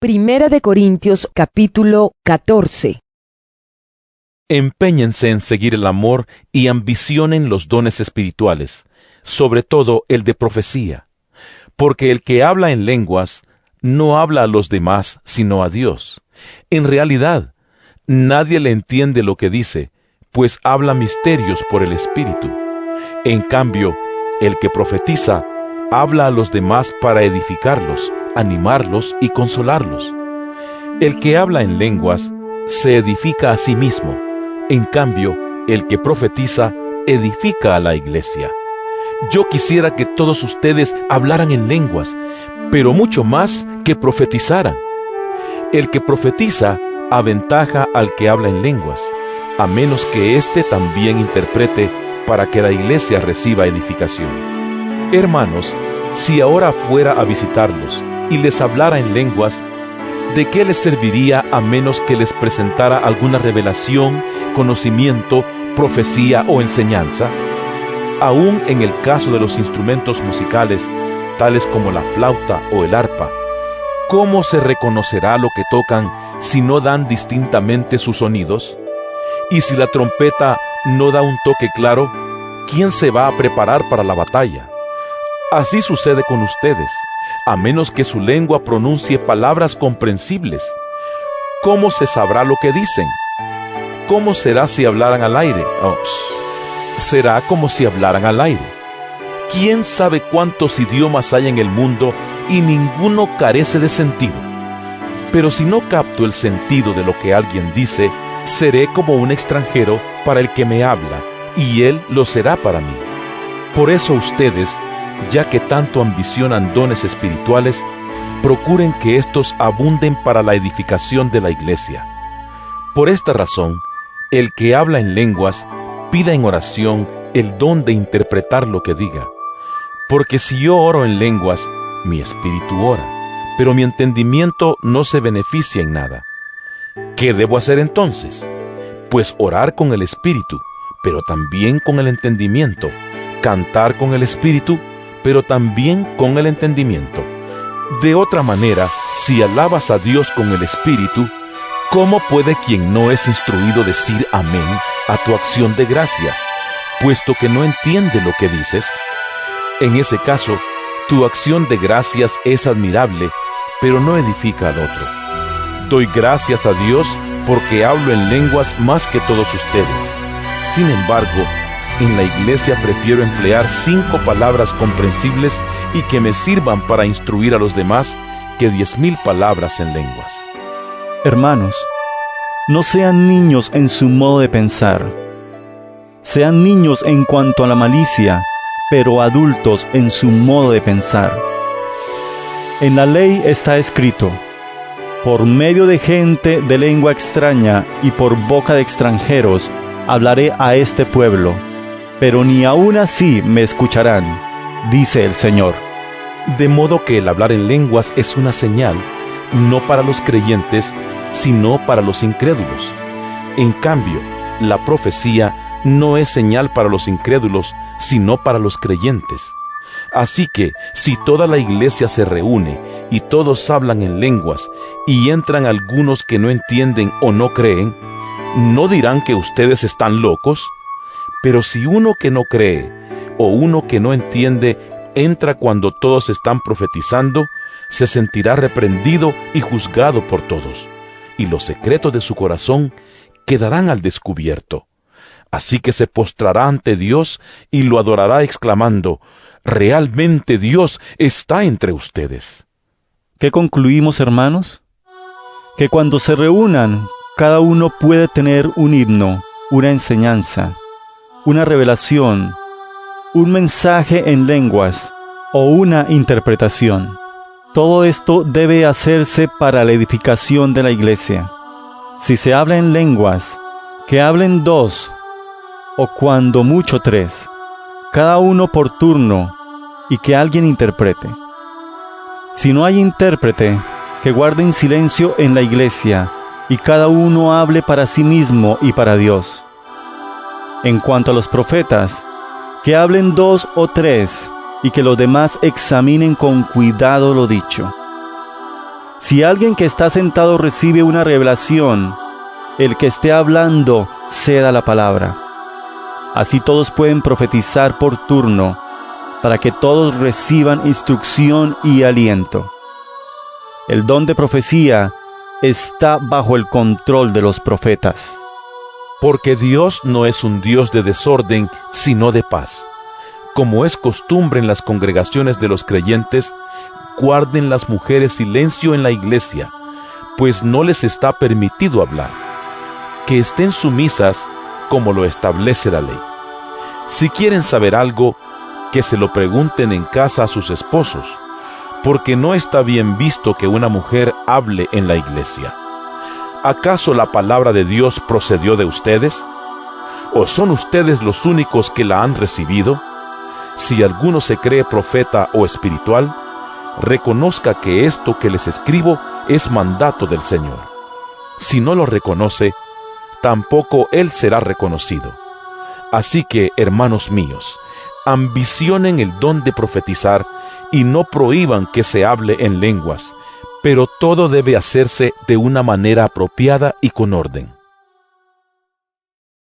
Primera de Corintios capítulo 14. Empeñense en seguir el amor y ambicionen los dones espirituales, sobre todo el de profecía, porque el que habla en lenguas no habla a los demás sino a Dios. En realidad, nadie le entiende lo que dice, pues habla misterios por el Espíritu. En cambio, el que profetiza habla a los demás para edificarlos, animarlos y consolarlos. El que habla en lenguas se edifica a sí mismo. En cambio, el que profetiza edifica a la iglesia. Yo quisiera que todos ustedes hablaran en lenguas, pero mucho más que profetizaran. El que profetiza aventaja al que habla en lenguas, a menos que éste también interprete para que la iglesia reciba edificación. Hermanos, si ahora fuera a visitarlos y les hablara en lenguas, ¿de qué les serviría a menos que les presentara alguna revelación, conocimiento, profecía o enseñanza? Aún en el caso de los instrumentos musicales, tales como la flauta o el arpa, ¿cómo se reconocerá lo que tocan si no dan distintamente sus sonidos? Y si la trompeta no da un toque claro, ¿quién se va a preparar para la batalla? Así sucede con ustedes, a menos que su lengua pronuncie palabras comprensibles. ¿Cómo se sabrá lo que dicen? ¿Cómo será si hablaran al aire? Será como si hablaran al aire. ¿Quién sabe cuántos idiomas hay en el mundo y ninguno carece de sentido? Pero si no capto el sentido de lo que alguien dice, seré como un extranjero para el que me habla, y él lo será para mí. Por eso ustedes, ya que tanto ambicionan dones espirituales, procuren que éstos abunden para la edificación de la iglesia. Por esta razón, el que habla en lenguas, pida en oración el don de interpretar lo que diga. Porque si yo oro en lenguas, mi espíritu ora, pero mi entendimiento no se beneficia en nada. ¿Qué debo hacer entonces? Pues orar con el espíritu, pero también con el entendimiento, cantar con el espíritu, pero también con el entendimiento. De otra manera, si alabas a Dios con el espíritu, ¿cómo puede quien no es instruido decir amén a tu acción de gracias, puesto que no entiende lo que dices? En ese caso, tu acción de gracias es admirable, pero no edifica al otro. Doy gracias a Dios porque hablo en lenguas más que todos ustedes. Sin embargo, en la iglesia prefiero emplear 5 palabras comprensibles y que me sirvan para instruir a los demás que 10,000 palabras en lenguas. Hermanos, no sean niños en su modo de pensar. Sean niños en cuanto a la malicia, pero adultos en su modo de pensar. En la ley está escrito: por medio de gente de lengua extraña y por boca de extranjeros hablaré a este pueblo, pero ni aun así me escucharán, dice el Señor. De modo que el hablar en lenguas es una señal, no para los creyentes, sino para los incrédulos. En cambio, la profecía no es señal para los incrédulos, sino para los creyentes. Así que, si toda la iglesia se reúne y todos hablan en lenguas, y entran algunos que no entienden o no creen, ¿no dirán que ustedes están locos? Pero si uno que no cree o uno que no entiende entra cuando todos están profetizando, se sentirá reprendido y juzgado por todos, y los secretos de su corazón quedarán al descubierto. Así que se postrará ante Dios y lo adorará exclamando: realmente Dios está entre ustedes. ¿Qué concluimos, hermanos? Que cuando se reúnan, cada uno puede tener un himno, una enseñanza, una revelación, un mensaje en lenguas o una interpretación. Todo esto debe hacerse para la edificación de la iglesia. Si se habla en lenguas, que hablen 2, o cuando mucho 3, cada uno por turno, y que alguien interprete. Si no hay intérprete, que guarden silencio en la iglesia, y cada uno hable para sí mismo y para Dios. En cuanto a los profetas, que hablen 2 o 3, y que los demás examinen con cuidado lo dicho. Si alguien que está sentado recibe una revelación, el que esté hablando ceda la palabra. Así todos pueden profetizar por turno, para que todos reciban instrucción y aliento. El don de profecía está bajo el control de los profetas. Porque Dios no es un Dios de desorden, sino de paz. Como es costumbre en las congregaciones de los creyentes, guarden las mujeres silencio en la iglesia, pues no les está permitido hablar. Que estén sumisas como lo establece la ley. Si quieren saber algo, que se lo pregunten en casa a sus esposos, porque no está bien visto que una mujer hable en la iglesia. ¿Acaso la palabra de Dios procedió de ustedes? ¿O son ustedes los únicos que la han recibido? Si alguno se cree profeta o espiritual, reconozca que esto que les escribo es mandato del Señor. Si no lo reconoce, tampoco él será reconocido. Así que, hermanos míos, ambicionen el don de profetizar y no prohíban que se hable en lenguas, pero todo debe hacerse de una manera apropiada y con orden.